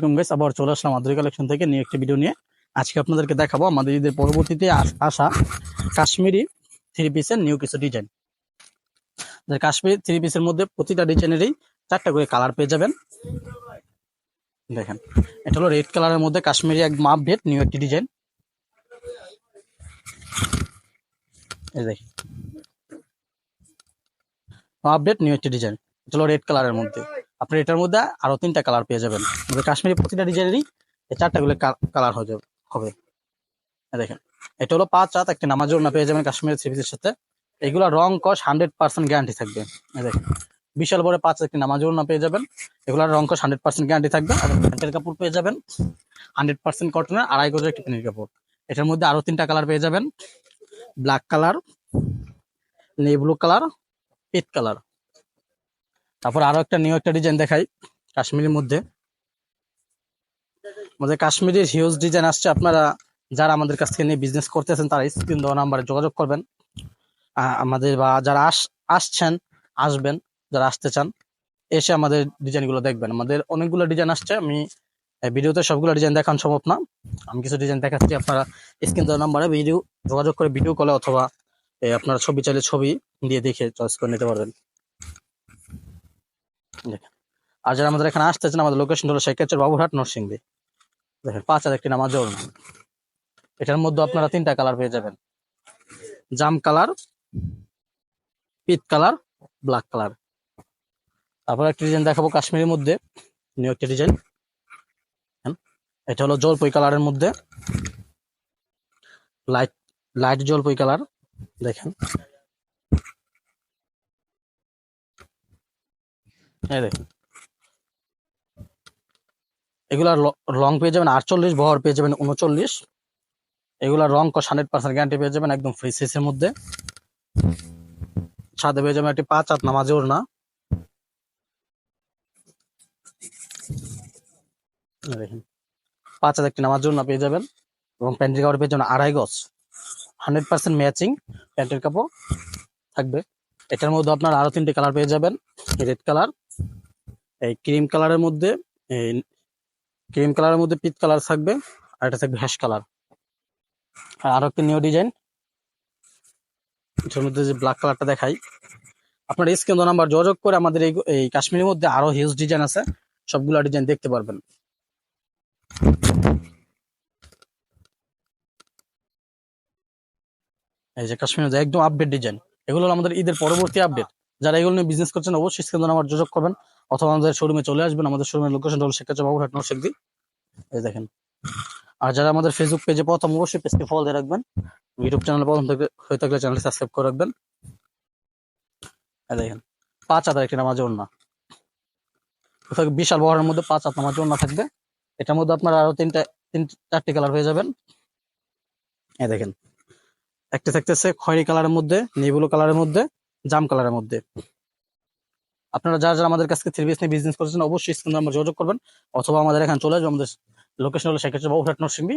Guys, আবার চলে আসলাম Adori collection থেকে নিয়ে একটি ভিডিও নিয়ে। আজকে আপনাদেরকে দেখাবো আমাদের ঈদের পরবর্তীতে আসা কাশ্মীরি থ্রি পিসের নিউ কিছু ডিজাইন। কাশ্মীরি থ্রি পিসের মধ্যে প্রতিটা ডিজাইনেরই 4টা করে কালার পেয়ে যাবেন। দেখেন, এটা হলো রেড কালারের মধ্যে কাশ্মীরি এক মাপ ভেদ নিউ একটি ডিজাইন। এই দেখেন, মাপ ভেদ নিউ একটি ডিজাইন। এটা হলো রেড কালারের মধ্যে। আপনি এটার মধ্যে আরো 3টা কালার পেয়ে যাবেন। আমাদের কাশ্মীরি প্রতিটা ডিজাইনেরই 4টা করে কালার হবে। দেখেন, এটা হলো 5 রাত একটি নামাজ ওড়না পেয়ে যাবেন কাশ্মীরি থ্রি পিসের সাথে। এগুলা রং কস 100% গ্যারান্টি থাকবে। দেখেন, বিশাল বড় 5 একটি নামাজ ওড়না পেয়ে যাবেন। এগুলার রং কস 100% গ্যারান্টি থাকবে। আর প্যান্টের কাপড় পেয়ে যাবেন 100% কটনের 2.5 গজের একটি প্যান্টের কাপড়। এটার মধ্যে আরো 3টা কালার পেয়ে যাবেন, black colour, navy blue colour, পিট কালার। তারপর আরো একটা নিউ একটা ডিজাইন দেখাই কাশ্মীরের মধ্যে। আমাদের কাশ্মীরের হিউজ ডিজাইন আসছে। আপনারা যারা আমাদের কাছ থেকে নিয়ে বিজনেস করতেছেন তারা স্ক্রিন দেওয়া নাম্বারে যোগাযোগ করবেন। আমাদের বা যারা আসবেন, যারা আসতে চান এসে আমাদের ডিজাইনগুলো দেখবেন। আমাদের অনেকগুলো ডিজাইন আসছে। আমি ভিডিওতে সবগুলো ডিজাইন দেখানো সম্ভব না। আমি কিছু ডিজাইন দেখাচ্ছি, আপনারা স্ক্রিন দেওয়া নাম্বারে যোগাযোগ করে ভিডিও কলে অথবা আপনারা ছবি চাইলে ছবি দিয়ে দেখে চয়েস করে নিতে পারবেন। দেখেন, আর যারা আমাদের এখানে আসতে চান আমাদের লোকেশন হলো শেখেরচর বাবুরহাট নরসিংদী। দেখেন, 5 হাজার একটি নামাজ ওড়না। এটার মধ্যে আপনারা 3টা কালার পেয়ে যাবেন, জাম কালার, পিট কালার, ব্ল্যাক কালার। তারপর একটা ডিজাইন দেখাবো কাশ্মীরের মধ্যে নিউ একটা ডিজাইন। এটা হলো জলপাই কালারের মধ্যে, লাইট লাইট জলপাই কালার। দেখেন, এই দেখেন, এগুলার রং পেয়ে যাবেন 48, বহর পেয়ে যাবেন 39। এগুলার রং কস 100% গ্যারান্টি পেয়ে যাবেন একদম ফ্রি সাইজের মধ্যে। সাথে পেয়ে যাবেন একটি 5 হাত নামাজ ওড়না। দেখেন, 5 হাত একটি নামাজ ওড়না পেয়ে যাবেন এবং প্যান্টের কাপড় পেয়ে যাবেন 2.5 গজ, 100% ম্যাচিং প্যান্টের কাপড় থাকবে। এটার মধ্যে আপনার আরো 3টে কালার পেয়ে যাবেন, রেড কালার, এই ক্রিম কালারের মধ্যে, পিট কালার থাকবে, আর এটা থাকবে হ্যাশ কালার। আর আরো একটা নিউ ডিজাইন, এটার মধ্যে যে ব্ল্যাক কালারটা দেখাই। আপনার স্ক্রিন নাম্বার যোগাযোগ করে আমাদের এই কাশ্মীরের মধ্যে আরো হিউজ ডিজাইন আছে, সবগুলো ডিজাইন দেখতে পারবেন। এই যে কাশ্মীরের মধ্যে একদম আপডেট ডিজাইন, এগুলো হলো আমাদের ঈদের পরবর্তী আপডেট। যারা এগুলো নিয়ে বিজনেস করছেন অবশ্যই স্ক্রিন নাম্বার যোগাযোগ করবেন অথবা আমাদের শোরুমে চলে আসবেন। আমাদের শোরুমের লোকেশন হলো শেখেরচর বাবুরহাট নরসিংদী। এই দেখেন, আর যারা আমাদের ফেসবুক পেজে প্রথম অবশ্যই পেজকে ফলো দিয়ে রাখবেন। ইউটিউব চ্যানেল প্রথম হয়ে থাকলে চ্যানেলটি সাবস্ক্রাইব করে রাখবেন। এই দেখেন, 5 হাজার একটি নামাজ ওড়না, বিশাল বহরের মধ্যে 5 হাত নামাজ ওড়না থাকবে। এটার মধ্যে আপনারা আরো 4টে কালার হয়ে যাবেন। এই দেখেন, একটা থাকতেছে খয়েরি কালারের মধ্যে, নেভি ব্লু কালারের মধ্যে, জাম কালারের মধ্যে। আপনারা যারা যারা আমাদের কাছে থ্রি পিস নিয়ে বিজনেস করছেন অবশ্যই স্ক্রিন নাম্বার যোগাযোগ করবেন অথবা আমাদের এখানে চলে আসবেন। আমাদের লোকেশন হলো শেখেরচর বাবুরহাট নরসিংদী।